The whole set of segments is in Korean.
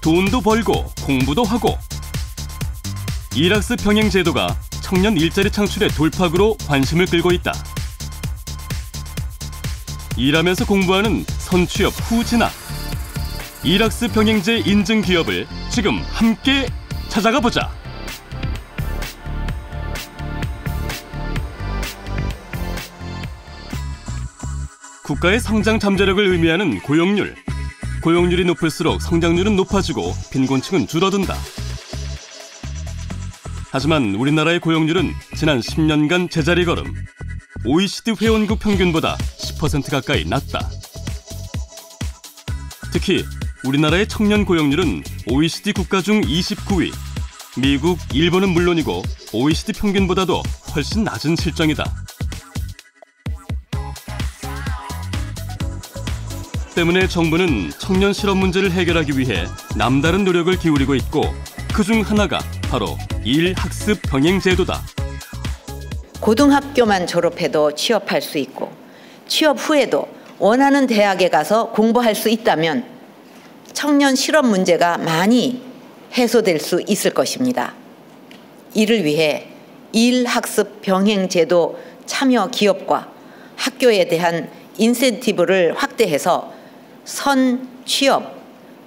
돈도 벌고 공부도 하고. 일학습 병행 제도가 청년 일자리 창출의 돌파구로 관심을 끌고 있다. 일하면서 공부하는 선취업 후 진학. 일학습 병행제 인증 기업을 지금 함께 찾아가 보자. 국가의 성장 잠재력을 의미하는 고용률. 고용률이 높을수록 성장률은 높아지고 빈곤층은 줄어든다. 하지만 우리나라의 고용률은 지난 10년간 제자리 걸음. OECD 회원국 평균보다 10% 가까이 낮다. 특히 우리나라의 청년 고용률은 OECD 국가 중 29위. 미국, 일본은 물론이고 OECD 평균보다도 훨씬 낮은 실정이다. 때문에 정부는 청년 실업 문제를 해결하기 위해 남다른 노력을 기울이고 있고 그중 하나가 바로 일학습 병행 제도다. 고등학교만 졸업해도 취업할 수 있고 취업 후에도 원하는 대학에 가서 공부할 수 있다면 청년 실업 문제가 많이 해소될 수 있을 것입니다. 이를 위해 일학습 병행 제도 참여 기업과 학교에 대한 인센티브를 확대해서 선 취업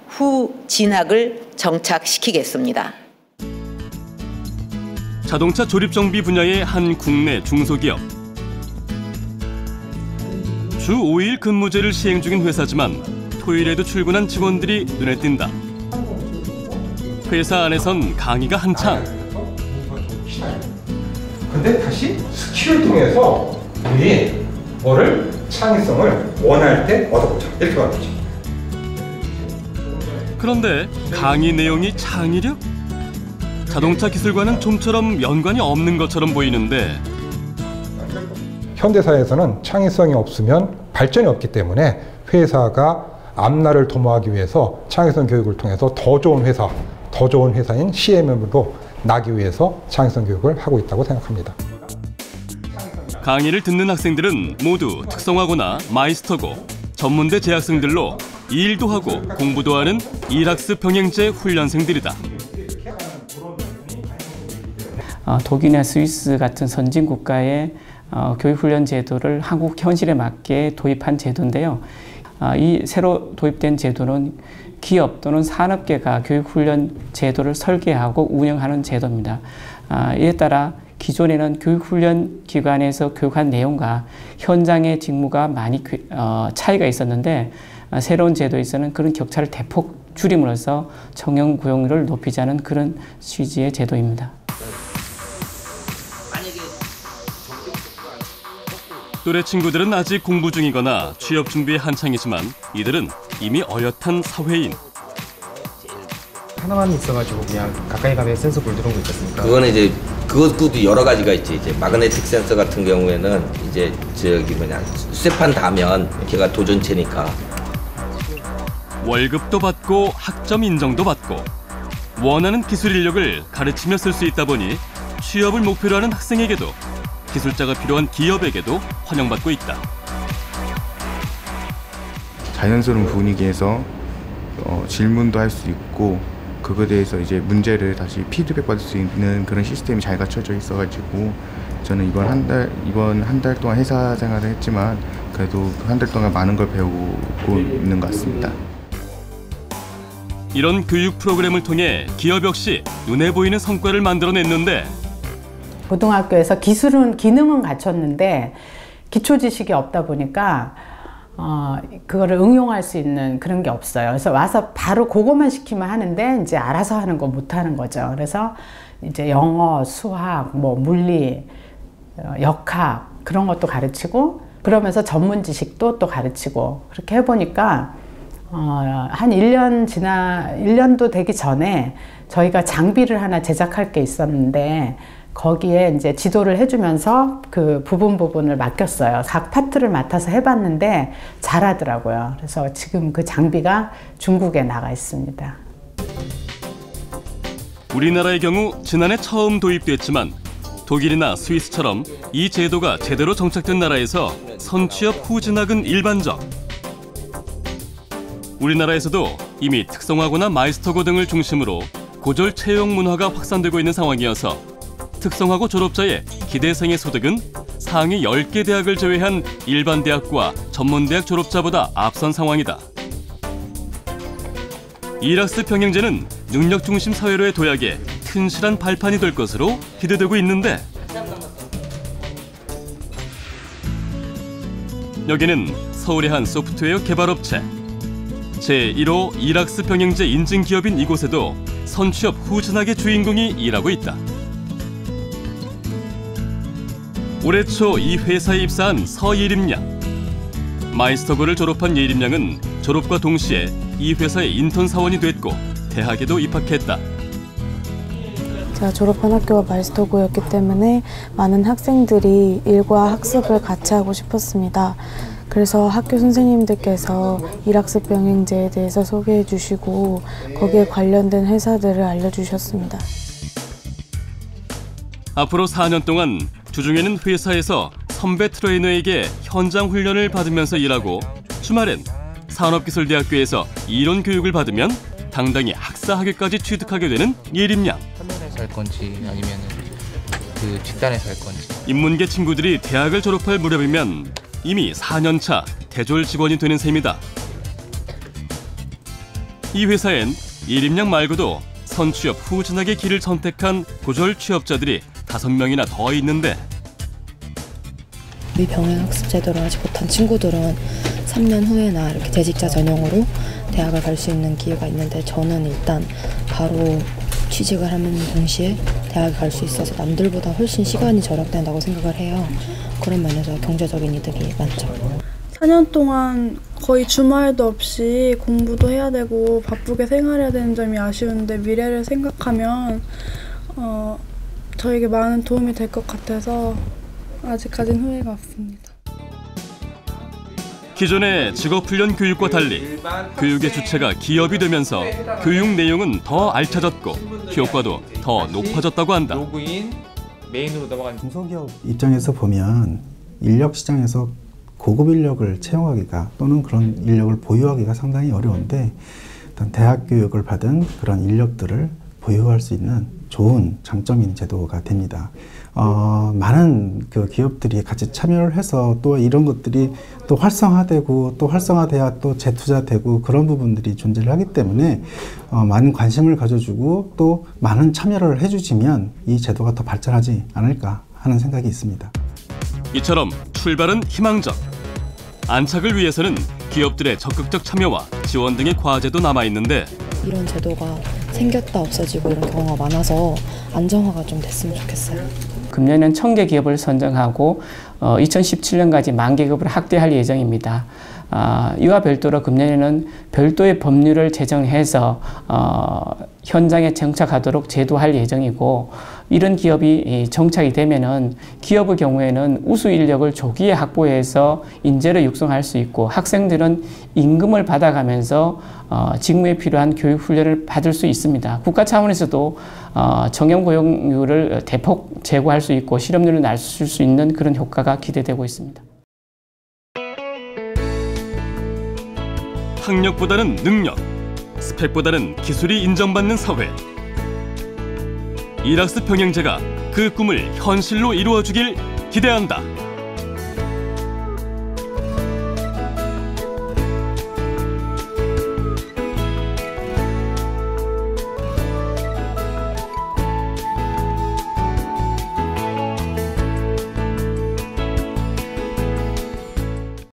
후 진학을 정착시키겠습니다. 자동차 조립 정비 분야의 한 국내 중소기업. 주 5일 근무제를 시행 중인 회사지만 토요일에도 출근한 직원들이 눈에 띈다. 회사 안에선 강의가 한창. 근데 다시 스킬을 통해서 우리 뭐를 창의성을 원할 때 얻어보자 이렇게 말하는 거죠. 그런데 강의 내용이 창의력? 자동차 기술과는 좀처럼 연관이 없는 것처럼 보이는데. 현대사회에서는 창의성이 없으면 발전이 없기 때문에 회사가 앞날을 도모하기 위해서 창의성 교육을 통해서 더 좋은 회사, 더 좋은 회사인 CMM으로 나기 위해서 창의성 교육을 하고 있다고 생각합니다. 강의를 듣는 학생들은 모두 특성화고나 마이스터고 전문대 재학생들로 일도 하고 공부도 하는 일학습 병행제 훈련생들이다. 독일이나 스위스 같은 선진 국가의 교육훈련 제도를 한국 현실에 맞게 도입한 제도인데요. 이 새로 도입된 제도는 기업 또는 산업계가 교육훈련 제도를 설계하고 운영하는 제도입니다. 이에 따라 기존에는 교육훈련 기관에서 교육한 내용과 현장의 직무가 많이 차이가 있었는데 새로운 제도에서는 그런 격차를 대폭 줄임으로써 청년 고용률을 높이자는 그런 취지의 제도입니다. 또래 친구들은 아직 공부 중이거나 취업 준비에 한창이지만 이들은 이미 어엿한 사회인. 하나만 있어가지고 그냥 가까이 가면 센서 불 들어온 거 있지 않습니까? 그거는 이제 그것도 여러 가지가 있지. 이제 마그네틱 센서 같은 경우에는 이제 쇠판 다면 걔가 도전체니까. 월급도 받고 학점 인정도 받고 원하는 기술 인력을 가르치며 쓸 수 있다 보니 취업을 목표로 하는 학생에게도 기술자가 필요한 기업에게도 환영받고 있다. 자연스러운 분위기에서 질문도 할 수 있고 그거에 대해서 이제 문제를 다시 피드백 받을 수 있는 그런 시스템이 잘 갖춰져 있어가지고 저는 이번 한 달 동안 회사 생활을 했지만 그래도 한 달 동안 많은 걸 배우고 있는 것 같습니다. 이런 교육 프로그램을 통해 기업 역시 눈에 보이는 성과를 만들어냈는데 고등학교에서 기능은 갖췄는데 기초 지식이 없다 보니까 그거를 응용할 수 있는 그런 게 없어요. 그래서 와서 바로 그것만 시키면 하는데 이제 알아서 하는 거 못 하는 거죠. 그래서 이제 영어, 수학, 뭐 물리, 역학 그런 것도 가르치고 그러면서 전문 지식도 또 가르치고 그렇게 해보니까 한 1년도 되기 전에 저희가 장비를 하나 제작할 게 있었는데 거기에 이제 지도를 해주면서 그 부분을 맡겼어요. 각 파트를 맡아서 해봤는데 잘하더라고요. 그래서 지금 그 장비가 중국에 나가 있습니다. 우리나라의 경우 지난해 처음 도입됐지만 독일이나 스위스처럼 이 제도가 제대로 정착된 나라에서 선취업 후 진학은 일반적. 우리나라에서도 이미 특성화고나 마이스터고 등을 중심으로 고졸 채용 문화가 확산되고 있는 상황이어서 특성화고 졸업자의 기대생의 소득은 상위 10개 대학을 제외한 일반 대학과 전문대학 졸업자보다 앞선 상황이다. 이락스 병행제는 능력 중심 사회로의 도약에 튼실한 발판이 될 것으로 기대되고 있는데 여기는 서울의 한 소프트웨어 개발업체. 제1호 이락스 병행제 인증 기업인 이곳에도 선취업 후진학의 주인공이 일하고 있다. 올해 초 이 회사에 입사한 서예림 양. 마이스터고를 졸업한 예림 양은 졸업과 동시에 이 회사의 인턴 사원이 됐고 대학에도 입학했다. 제가 졸업한 학교가 마이스터고였기 때문에 많은 학생들이 일과 학습을 같이 하고 싶었습니다. 그래서 학교 선생님들께서 이락스 병행제에 대해서 소개해 주시고 거기에 관련된 회사들을 알려주셨습니다. 앞으로 4년 동안 주중에는 회사에서 선배 트레이너에게 현장 훈련을 받으면서 일하고 주말엔 산업기술대학교에서 이론 교육을 받으면 당당히 학사 학위까지 취득하게 되는 예림 양. 학원에서 할 건지 아니면 그 집단에서 할 건지. 인문계 친구들이 대학을 졸업할 무렵이면 이미 4년차 대졸 직원이 되는 셈이다. 이 회사엔 예림 양 말고도 선취업 후진학의 길을 선택한 고졸 취업자들이 5명이나 더 있는데 이 병행학습 제도를 하지 못한 친구들은 3년 후에나 이렇게 재직자 전용으로 대학을 갈 수 있는 기회가 있는데 저는 일단 바로 취직을 하는 동시에 대학에 갈 수 있어서 남들보다 훨씬 시간이 절약된다고 생각을 해요. 그런 면에서 경제적인 이득이 많죠. 4년 동안 거의 주말도 없이 공부도 해야 되고 바쁘게 생활해야 되는 점이 아쉬운데 미래를 생각하면 저에게 많은 도움이 될 것 같아서 아직까지는 후회가 없습니다. 기존의 직업훈련 교육과 달리 교육의 주체가 기업이 되면서 교육 내용은 더 알차졌고 효과도 더 높아졌다고 한다. 로그인 메인으로 넘어간 중소기업 입장에서 보면 인력 시장에서 고급 인력을 채용하기가 또는 그런 인력을 보유하기가 상당히 어려운데 일단 대학 교육을 받은 그런 인력들을 보유할 수 있는 좋은 장점인 제도가 됩니다. 많은 그 기업들이 같이 참여를 해서 또 이런 것들이 또 활성화되고 또 활성화돼야 또 재투자되고 그런 부분들이 존재를 하기 때문에 많은 관심을 가져주고 또 많은 참여를 해주시면 이 제도가 더 발전하지 않을까 하는 생각이 있습니다. 이처럼 출발은 희망적. 안착을 위해서는 기업들의 적극적 참여와 지원 등의 과제도 남아있는데 이런 제도가 생겼다 없어지고 이런 경우가 많아서 안정화가 좀 됐으면 좋겠어요. 금년엔 1000개 기업을 선정하고 2017년까지 10,000개 기업을 확대할 예정입니다. 이와 별도로 금년에는 별도의 법률을 제정해서 현장에 정착하도록 제도할 예정이고 이런 기업이 정착이 되면은 기업의 경우에는 우수 인력을 조기에 확보해서 인재를 육성할 수 있고 학생들은 임금을 받아가면서 직무에 필요한 교육 훈련을 받을 수 있습니다. 국가 차원에서도 정형 고용률을 대폭 제고할 수 있고 실업률을 낮출 수 있는 그런 효과가 기대되고 있습니다. 학력보다는 능력, 스펙보다는 기술이 인정받는 사회. 이락스 병행제가 그 꿈을 현실로 이루어주길 기대한다.